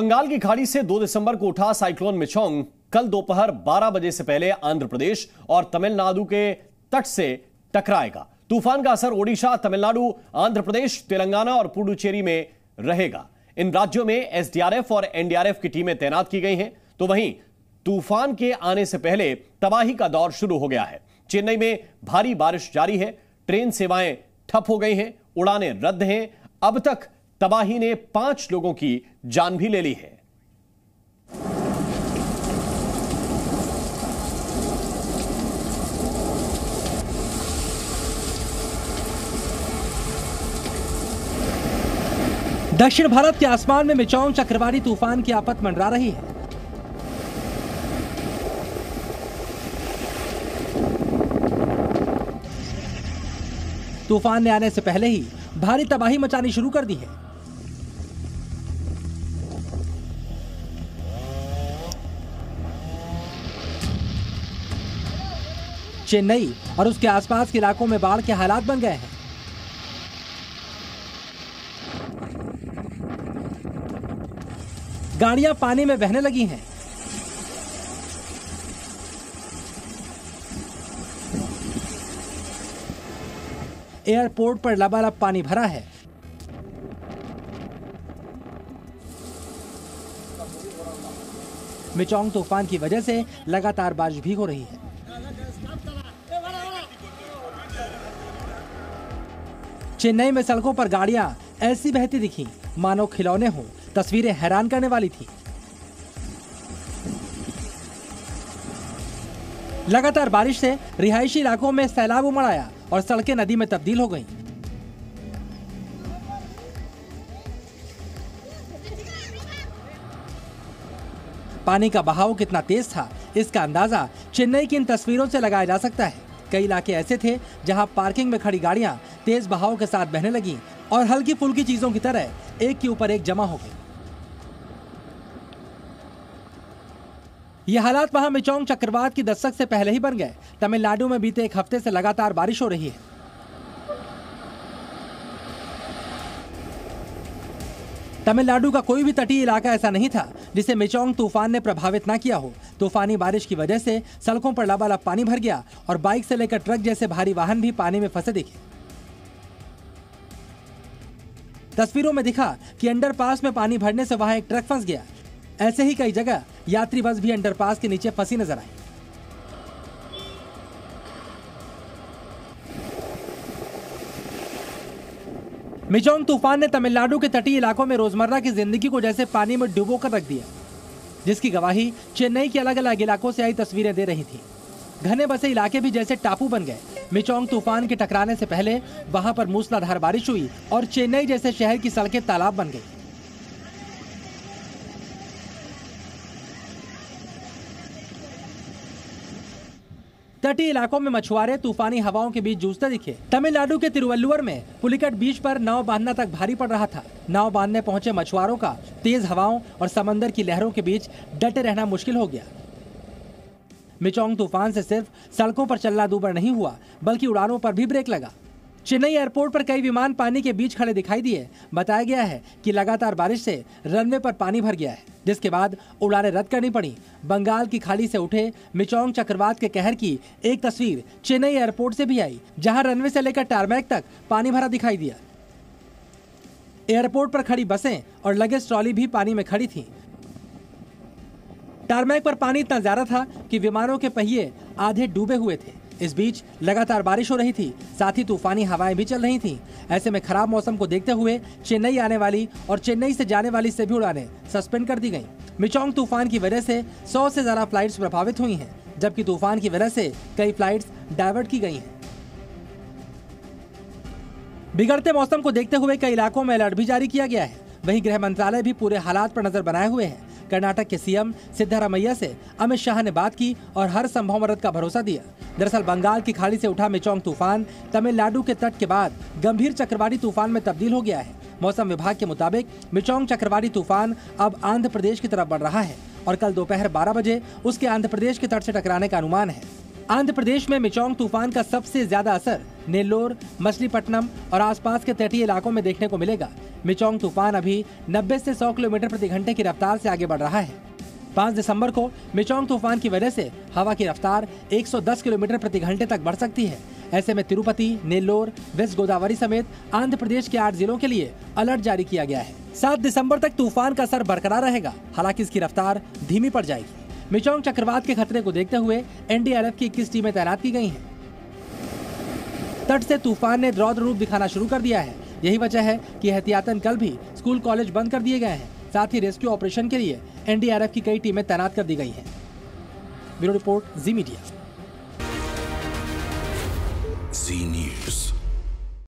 बंगाल की खाड़ी से 2 दिसंबर को उठा साइक्लोन मिचोंग कल दोपहर 12 बजे से पहले आंध्र प्रदेश और तमिलनाडु के तट से टकराएगा। तूफान का असर ओडिशा, तमिलनाडु, आंध्र प्रदेश, तेलंगाना और पुडुचेरी में रहेगा। इन राज्यों में एसडीआरएफ और एनडीआरएफ की टीमें तैनात की गई हैं। तो वहीं तूफान के आने से पहले तबाही का दौर शुरू हो गया है। चेन्नई में भारी बारिश जारी है, ट्रेन सेवाएं ठप हो गई हैं, उड़ानें रद्द हैं। अब तक तबाही ने 5 लोगों की जान भी ले ली है। दक्षिण भारत के आसमान में मिचोंग चक्रवाती तूफान की आफत मंडरा रही है। तूफान ने आने से पहले ही भारी तबाही मचानी शुरू कर दी है। चेन्नई और उसके आसपास के इलाकों में बाढ़ के हालात बन गए हैं। गाड़ियां पानी में बहने लगी हैं। एयरपोर्ट पर लबालब पानी भरा है। मिचोंग तूफान की वजह से लगातार बारिश भी हो रही है। चेन्नई में सड़कों पर गाड़ियां ऐसी बहती दिखी मानो खिलौने हों। तस्वीरें हैरान करने वाली थी। लगातार बारिश से रिहायशी इलाकों में सैलाब उमड़ आया और सड़कें नदी में तब्दील हो गईं। पानी का बहाव कितना तेज था, इसका अंदाजा चेन्नई की इन तस्वीरों से लगाया जा सकता है। कई इलाके ऐसे थे जहां पार्किंग में खड़ी गाड़ियां तेज बहाव के साथ बहने लगीं और हल्की फुल्की चीजों की तरह एक के ऊपर एक जमा हो गई। ये हालात वहां मिचोंग चक्रवात की दस्तक से पहले ही बन गए। तमिलनाडु में बीते एक हफ्ते से लगातार बारिश हो रही है। तमिलनाडु का कोई भी तटीय इलाका ऐसा नहीं था जिसे मिचोंग तूफान ने प्रभावित न किया हो। तूफानी बारिश की वजह से सड़कों पर लबालब पानी भर गया और बाइक से लेकर ट्रक जैसे भारी वाहन भी पानी में फंसे दिखे। तस्वीरों में दिखा कि अंडरपास में पानी भरने से वहां एक ट्रक फंस गया। ऐसे ही कई जगह यात्री बस भी अंडरपास के नीचे फंसी नजर आई। मिचोंग तूफान ने तमिलनाडु के तटीय इलाकों में रोजमर्रा की जिंदगी को जैसे पानी में डुबो कर रख दिया, जिसकी गवाही चेन्नई के अलग अलग इलाकों से आई तस्वीरें दे रही थी। घने बसे इलाके भी जैसे टापू बन गए। मिचोंग तूफान के टकराने से पहले वहां पर मूसलाधार बारिश हुई और चेन्नई जैसे शहर की सड़कें तालाब बन गई। तटीय इलाकों में मछुआरे तूफानी हवाओं के बीच जूझते दिखे। तमिलनाडु के तिरुवल्लुवर में पुलिकट बीच पर नाव बांधना तक भारी पड़ रहा था। नाव बांधने पहुंचे मछुआरों का तेज हवाओं और समंदर की लहरों के बीच डटे रहना मुश्किल हो गया। मिचोंग तूफान से सिर्फ सड़कों पर चलना दूभर नहीं हुआ, बल्कि उड़ानों पर भी ब्रेक लगा। चेन्नई एयरपोर्ट पर कई विमान पानी के बीच खड़े दिखाई दिए। बताया गया है कि लगातार बारिश से रनवे पर पानी भर गया है, जिसके बाद उड़ानें रद्द करनी पड़ी। बंगाल की खाड़ी से उठे मिचोंग चक्रवात के कहर की एक तस्वीर चेन्नई एयरपोर्ट से भी आई, जहां रनवे से लेकर टारमैक तक पानी भरा दिखाई दिया। एयरपोर्ट पर खड़ी बसें और लगेज ट्रॉली भी पानी में खड़ी थी। टारमैक पर पानी इतना ज्यादा था कि विमानों के पहिए आधे डूबे हुए थे। इस बीच लगातार बारिश हो रही थी, साथ ही तूफानी हवाएं भी चल रही थीं। ऐसे में खराब मौसम को देखते हुए चेन्नई आने वाली और चेन्नई से जाने वाली सभी उड़ानें सस्पेंड कर दी गईं। मिचोंग तूफान की वजह से 100 से ज्यादा फ्लाइट्स प्रभावित हुई हैं, जबकि तूफान की वजह से कई फ्लाइट्स डायवर्ट की गई हैं। बिगड़ते मौसम को देखते हुए कई इलाकों में अलर्ट भी जारी किया गया है। वहीं गृह मंत्रालय भी पूरे हालात पर नजर बनाए हुए है। कर्नाटक के सीएम सिद्धारमैया से अमित शाह ने बात की और हर संभव मदद का भरोसा दिया। दरअसल बंगाल की खाड़ी से उठा मिचोंग तूफान तमिलनाडु के तट के बाद गंभीर चक्रवाती तूफान में तब्दील हो गया है। मौसम विभाग के मुताबिक मिचोंग चक्रवाती तूफान अब आंध्र प्रदेश की तरफ बढ़ रहा है और कल दोपहर 12 बजे उसके आंध्र प्रदेश के तट से टकराने का अनुमान है। आंध्र प्रदेश में मिचोंग तूफान का सबसे ज्यादा असर नेल्लोर, मछलीपट्टनम और आसपास के तटीय इलाकों में देखने को मिलेगा। मिचोंग तूफान अभी 90 से 100 किलोमीटर प्रति घंटे की रफ्तार से आगे बढ़ रहा है। 5 दिसंबर को मिचोंग तूफान की वजह से हवा की रफ्तार 110 किलोमीटर प्रति घंटे तक बढ़ सकती है। ऐसे में तिरुपति, नेल्लोर, वेस्ट गोदावरी समेत आंध्र प्रदेश के 8 जिलों के लिए अलर्ट जारी किया गया है। 7 दिसंबर तक तूफान का असर बरकरार रहेगा, हालांकि इसकी रफ्तार धीमी पड़ जाएगी। मिचोंग चक्रवात के खतरे को देखते हुए एनडीआरएफ की 21 टीमें तैनात की गई हैं। तट से तूफान ने रौद्र रूप दिखाना शुरू कर दिया है। यही वजह है कि एहतियातन कल भी स्कूल कॉलेज बंद कर दिए गए हैं। साथ ही रेस्क्यू ऑपरेशन के लिए एनडीआरएफ की कई टीमें तैनात कर दी गई हैं। ब्यूरो रिपोर्ट, जी मीडिया।